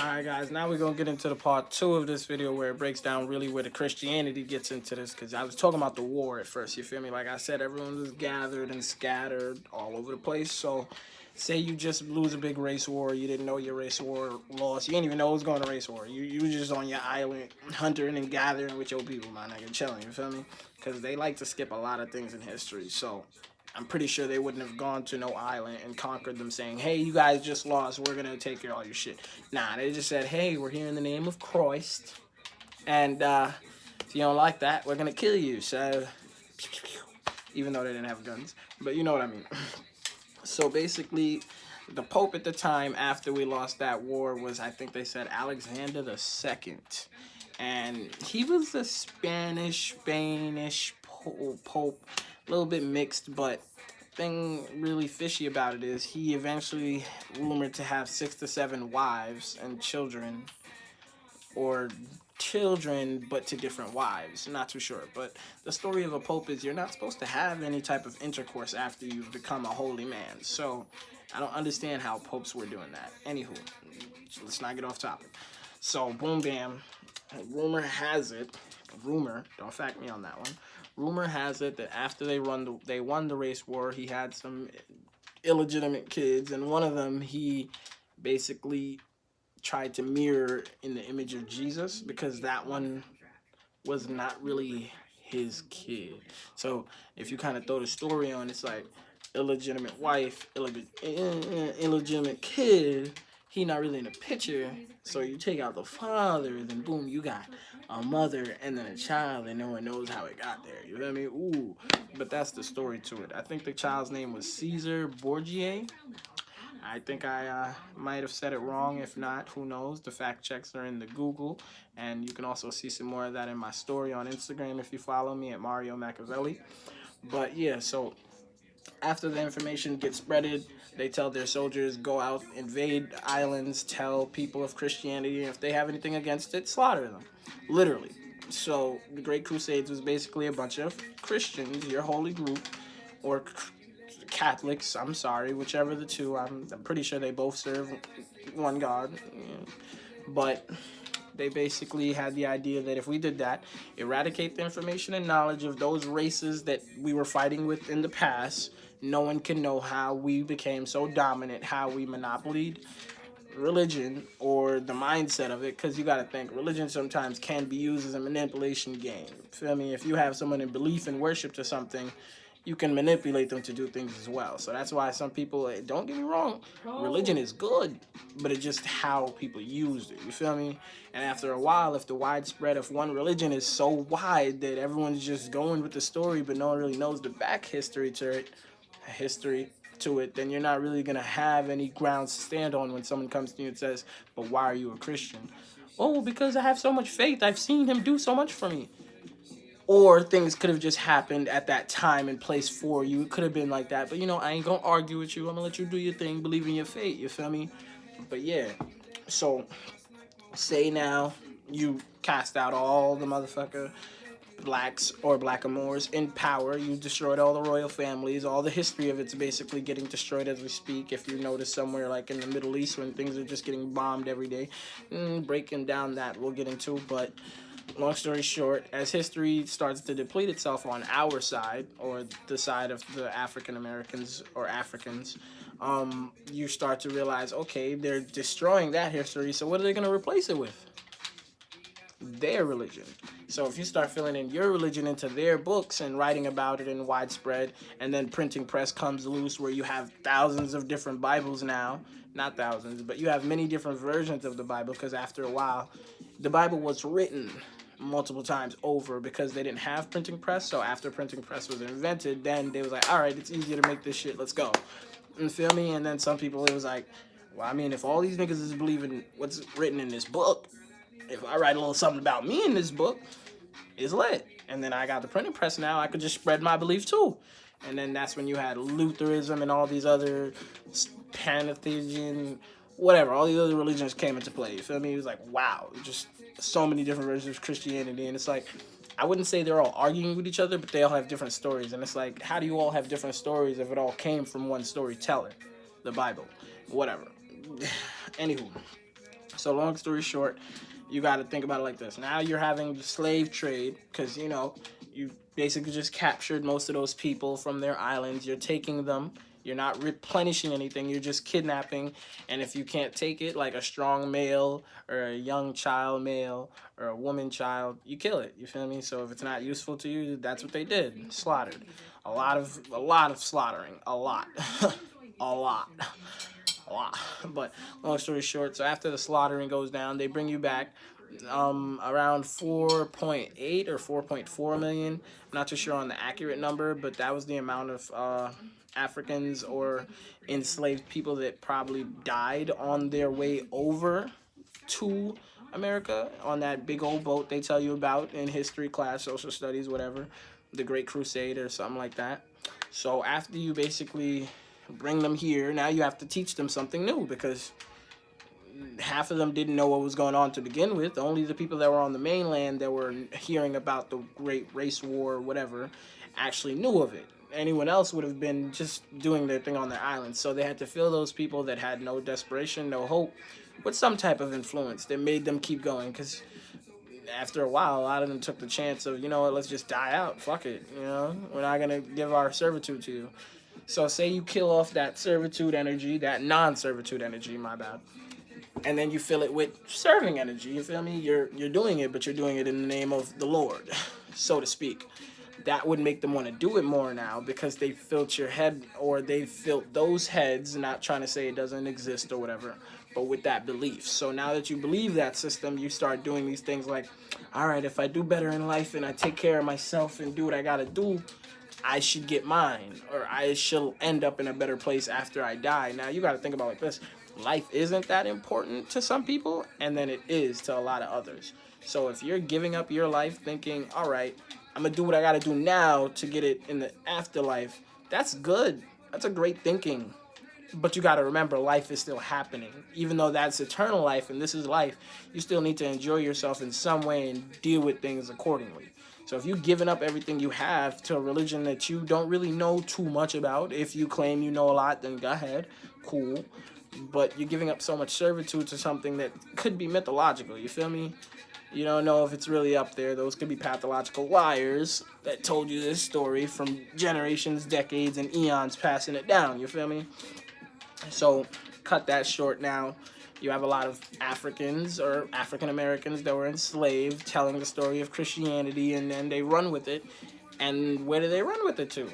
Alright guys, now we're going to get into the part 2 of this video where it breaks down really where the Christianity gets into this, because I was talking about the war at first, you feel me? Like I said, everyone was gathered and scattered all over the place. So say you just lose a big race war, you didn't know your race war lost, you didn't even know it was going to race war. You were just on your island hunting and gathering with your people, man. I can tell you feel me? Because they like to skip a lot of things in history. So I'm pretty sure they wouldn't have gone to no island and conquered them saying, hey, you guys just lost, we're going to take care of all your shit. Nah, they just said, hey, we're here in the name of Christ. And if you don't like that, we're going to kill you. So, even though they didn't have guns. But you know what I mean. So basically, the Pope at the time after we lost that war was, I think they said, Alexander II. And he was a Spanish Pope. A little bit mixed, but thing really fishy about it is he eventually rumored to have 6 to 7 wives and children, or children but to different wives, not too sure. But the story of a pope is you're not supposed to have any type of intercourse after you've become a holy man. So I don't understand how popes were doing that. Anywho, let's not get off topic. So boom bam, rumor has it, don't fact me on that one. Rumor has it that after they won the race war, he had some illegitimate kids, and one of them he basically tried to mirror in the image of Jesus, because that one was not really his kid. So if you kind of throw the story on, it's like illegitimate wife, illegitimate kid, he not really in the picture. So you take out the father, then boom, you got a mother and then a child, and no one knows how it got there. You know what I mean? Ooh, but that's the story to it. I think the child's name was Cesar Borgia. I think I might have said it wrong. If not, who knows? The fact checks are in the Google, and you can also see some more of that in my story on Instagram if you follow me at Mario Machiavelli. But yeah, so after the information gets spreaded, they tell their soldiers, go out, invade islands, tell people of Christianity, and if they have anything against it, slaughter them. Literally. So the Great Crusades was basically a bunch of Christians, your holy group, or Catholics, I'm sorry, whichever the two. I'm pretty sure they both serve one God. But they basically had the idea that if we did that, eradicate the information and knowledge of those races that we were fighting with in the past, no one can know how we became so dominant, how we monopolied religion or the mindset of it, because you got to think religion sometimes can be used as a manipulation game. Feel me? If you have someone in belief and worship to something, you can manipulate them to do things as well. So that's why some people, don't get me wrong, religion is good, but it's just how people use it. You feel me? And after a while, if the widespread of one religion is so wide that everyone's just going with the story, but no one really knows the back history to it, then you're not really going to have any grounds to stand on when someone comes to you and says, but why are you a Christian? Oh, because I have so much faith. I've seen him do so much for me. Or things could have just happened at that time and place for you. It could have been like that. But, I ain't going to argue with you. I'm going to let you do your thing. Believe in your fate. You feel me? But, yeah. So, say now you cast out all the motherfucker blacks or blackamoors in power. You destroyed all the royal families. All the history of it's basically getting destroyed as we speak. If you notice somewhere like in the Middle East when things are just getting bombed every day. Breaking down that we'll get into. But long story short, as history starts to deplete itself on our side, or the side of the African Americans or Africans, you start to realize, okay, they're destroying that history, so what are they going to replace it with? Their religion. So if you start filling in your religion into their books and writing about it in widespread, and then printing press comes loose where you have thousands of different Bibles now, not thousands, but you have many different versions of the Bible, because after a while, the Bible was written multiple times over because they didn't have printing press. So after printing press was invented, then they was like, all right, it's easier to make this shit, let's go. You feel me? And then some people, it was like, well, I mean, if all these niggas is believing what's written in this book, if I write a little something about me in this book, it's lit. And then I got the printing press now, I could just spread my belief too. And then that's when you had Lutheranism and all these other pantheism, whatever, all these other religions came into play. You feel me? It was like, wow, just so many different versions of Christianity. And it's like, I wouldn't say they're all arguing with each other, but they all have different stories. And it's like, how do you all have different stories if it all came from one storyteller? The Bible. Whatever. Anywho. So long story short, you got to think about it like this. Now you're having the slave trade because, you basically just captured most of those people from their islands. You're taking them. You're not replenishing anything. You're just kidnapping. And if you can't take it, like a strong male or a young child male or a woman child, you kill it. You feel me? So if it's not useful to you, that's what they did. Slaughtered. A lot of slaughtering. A lot. A lot. A lot. But long story short, so after the slaughtering goes down, they bring you back around 4.8 or 4.4 million. I'm not too sure on the accurate number, but that was the amount of Africans or enslaved people that probably died on their way over to America on that big old boat they tell you about in history class, social studies, whatever, the Great Crusade or something like that. So after you basically bring them here, now you have to teach them something new because half of them didn't know what was going on to begin with. Only the people that were on the mainland that were hearing about the Great Race War or whatever actually knew of it. Anyone else would have been just doing their thing on their island. So they had to fill those people that had no desperation, no hope, with some type of influence that made them keep going. Because after a while, a lot of them took the chance of, you know what, let's just die out. Fuck it. We're not going to give our servitude to you. So say you kill off that servitude energy, that non-servitude energy, my bad. And then you fill it with serving energy. You feel me? You're doing it, but you're doing it in the name of the Lord, so to speak. That would make them want to do it more now because they filled your head, or they filled those heads, not trying to say it doesn't exist or whatever, but with that belief. So now that you believe that system, you start doing these things like, all right, if I do better in life and I take care of myself and do what I got to do, I should get mine, or I shall end up in a better place after I die. Now, you got to think about it like this. Life isn't that important to some people, and then it is to a lot of others. So if you're giving up your life thinking, all right, I'm going to do what I got to do now to get it in the afterlife, that's good. That's a great thinking. But you got to remember, life is still happening. Even though that's eternal life and this is life, you still need to enjoy yourself in some way and deal with things accordingly. So if you've given up everything you have to a religion that you don't really know too much about, if you claim you know a lot, then go ahead. Cool. But you're giving up so much servitude to something that could be mythological, you feel me? You don't know if it's really up there. Those could be pathological liars that told you this story from generations, decades, and eons passing it down, you feel me? So cut that short now. You have a lot of Africans or African Americans that were enslaved telling the story of Christianity, and then they run with it. And where do they run with it to?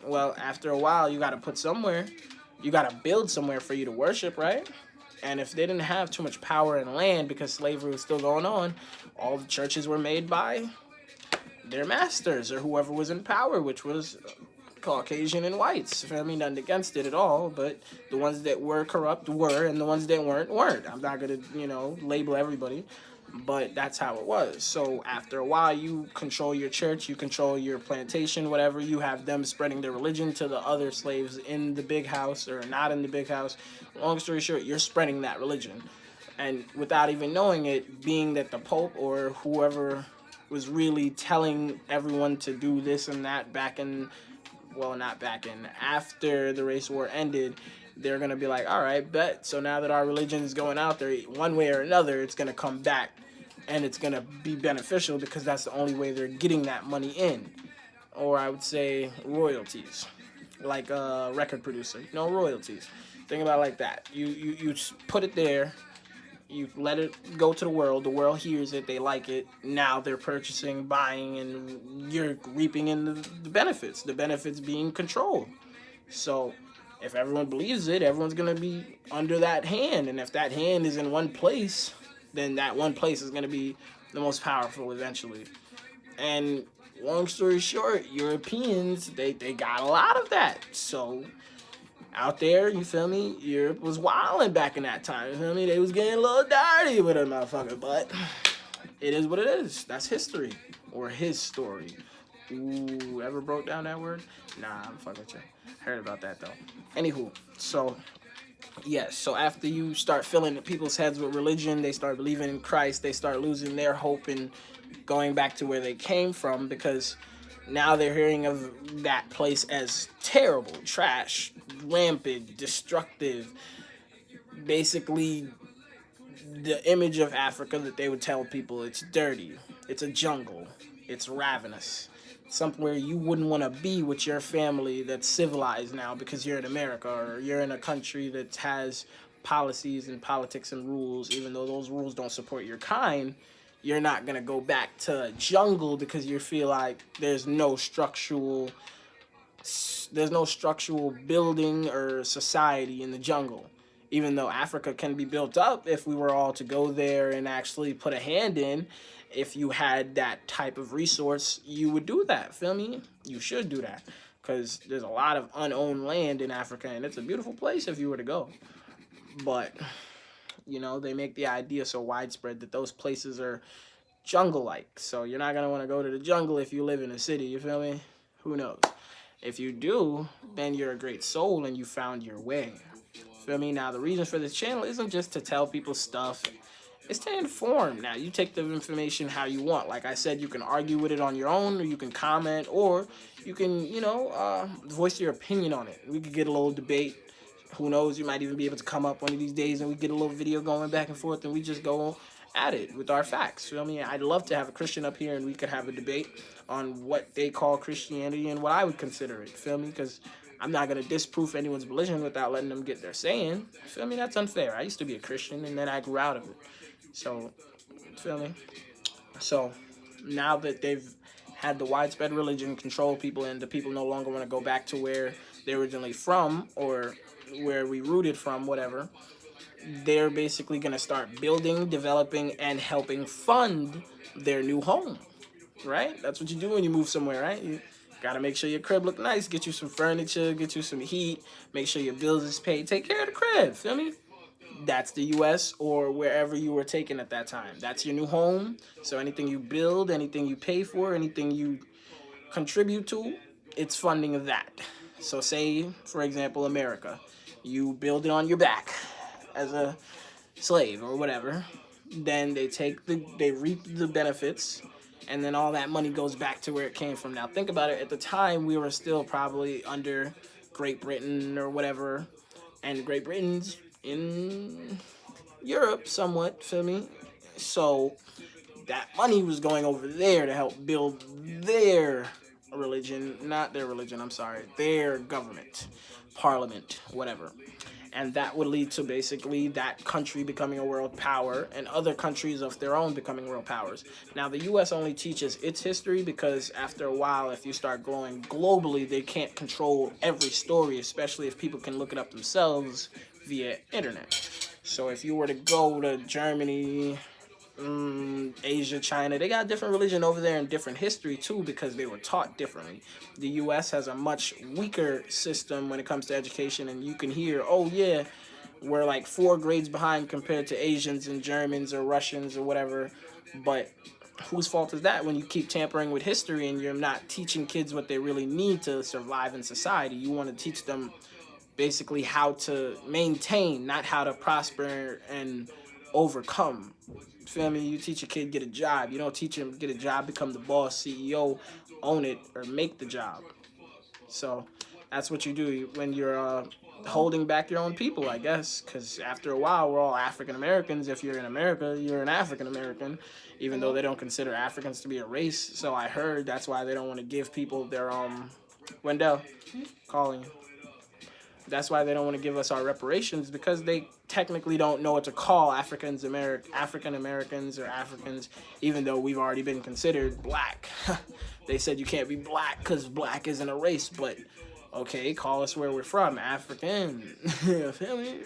Well, after a while, you got to put somewhere. You got to build somewhere for you to worship, right? And if they didn't have too much power and land because slavery was still going on, all the churches were made by their masters or whoever was in power, which was Caucasian and whites. I mean, nothing against it at all, but the ones that were corrupt were, and the ones that weren't. I'm not going to, label everybody, but that's how it was. So after a while, you control your church, you control your plantation, whatever. You have them spreading their religion to the other slaves in the big house or not in the big house. Long story short, you're spreading that religion. And without even knowing it, being that the Pope or whoever was really telling everyone to do this and that after the race war ended, they're going to be like, all right, bet. So now that our religion is going out there, one way or another, it's going to come back and it's going to be beneficial because that's the only way they're getting that money in. Or I would say royalties, like a record producer, royalties. Think about it like that. You put it there. You let it go to the world hears it, they like it, now they're purchasing, buying, and you're reaping in the benefits being controlled. So if everyone believes it, everyone's going to be under that hand, and if that hand is in one place, then that one place is going to be the most powerful eventually. And long story short, Europeans, they got a lot of that, so out there, you feel me? Europe was wilding back in that time, you feel me? They was getting a little dirty with a motherfucker, but it is what it is. That's history, or his story. Ooh, ever broke down that word? Nah, I'm fucking with you. Heard about that, though. Anywho, so, yes, so after you start filling people's heads with religion, they start believing in Christ, they start losing their hope and going back to where they came from, because now they're hearing of that place as terrible, trash, rampant, destructive, basically the image of Africa that they would tell people: it's dirty, it's a jungle, it's ravenous, somewhere you wouldn't want to be with your family that's civilized now because you're in America, or you're in a country that has policies and politics and rules. Even though those rules don't support your kind, you're not gonna go back to a jungle because you feel like there's no structural building or society in the jungle. Even though Africa can be built up if we were all to go there and actually put a hand in, if you had that type of resource, you would do that. Feel me? You should do that, because there's a lot of unowned land in Africa, and it's a beautiful place if you were to go. But, they make the idea so widespread that those places are jungle-like. So you're not going to want to go to the jungle if you live in a city, you feel me? Who knows? If you do, then you're a great soul and you found your way. Feel me? Now, the reason for this channel isn't just to tell people stuff. It's to inform. Now, you take the information how you want. Like I said, you can argue with it on your own, or you can comment, or you can, voice your opinion on it. We could get a little debate. Who knows? You might even be able to come up one of these days and we get a little video going back and forth and we just go at it with our facts. Feel me? I'd love to have a Christian up here and we could have a debate on what they call Christianity and what I would consider it. Feel me? Because I'm not going to disprove anyone's religion without letting them get their saying. Feel me? That's unfair. I used to be a Christian and then I grew out of it. So, feel me? So, now that they've had the widespread religion control people and the people no longer want to go back to where they're originally from or where we rooted from, whatever, they're basically going to start building, developing, and helping fund their new home, right? That's what you do when you move somewhere, right? You got to make sure your crib look nice, get you some furniture, get you some heat, make sure your bills is paid, take care of the crib, feel me? That's the U.S. or wherever you were taken at that time. That's your new home. So anything you build, anything you pay for, anything you contribute to, it's funding of that. So say, for example, America. You build it on your back as a slave or whatever. Then they reap the benefits, and then all that money goes back to where it came from. Now think about it. At the time, we were still probably under Great Britain or whatever, and Great Britain's in Europe somewhat, feel me? So that money was going over there to help build their religion, not their religion, I'm sorry, their government, parliament, whatever. And that would lead to basically that country becoming a world power and other countries of their own becoming world powers. Now, the U.S. only teaches its history because after a while, if you start growing globally, they can't control every story, especially if people can look it up themselves via internet. So if you were to go to Germany, Asia, China, they got different religion over there and different history too because they were taught differently. The U.S. has a much weaker system when it comes to education, and you can hear, oh yeah, we're like 4 grades behind compared to Asians and Germans or Russians or whatever. But whose fault is that when you keep tampering with history and you're not teaching kids what they really need to survive in society? You want to teach them basically how to maintain, not how to prosper and overcome. Feel me? You teach a kid get a job. You don't teach him get a job, become the boss, CEO, own it, or make the job. So that's what you do when you're holding back your own people, I guess. Because after a while, we're all African Americans. If you're in America, you're an African American, even though they don't consider Africans to be a race. So I heard that's why they don't want to give people their Wendell, calling. That's why they don't want to give us our reparations, because they technically don't know what to call African Americans or Africans, even though we've already been considered black. They said you can't be black because black isn't a race, but okay, call us where we're from, African. Feel me?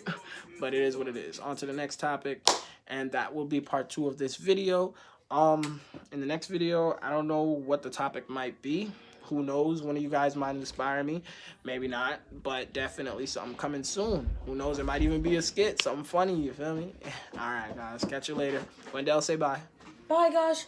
But it is what it is. On to the next topic, and that will be part 2 of this video. In the next video, I don't know what the topic might be. Who knows? One of you guys might inspire me. Maybe not, but definitely something coming soon. Who knows? It might even be a skit, something funny, you feel me? All right, guys. Catch you later. Wendell, say bye. Bye, guys.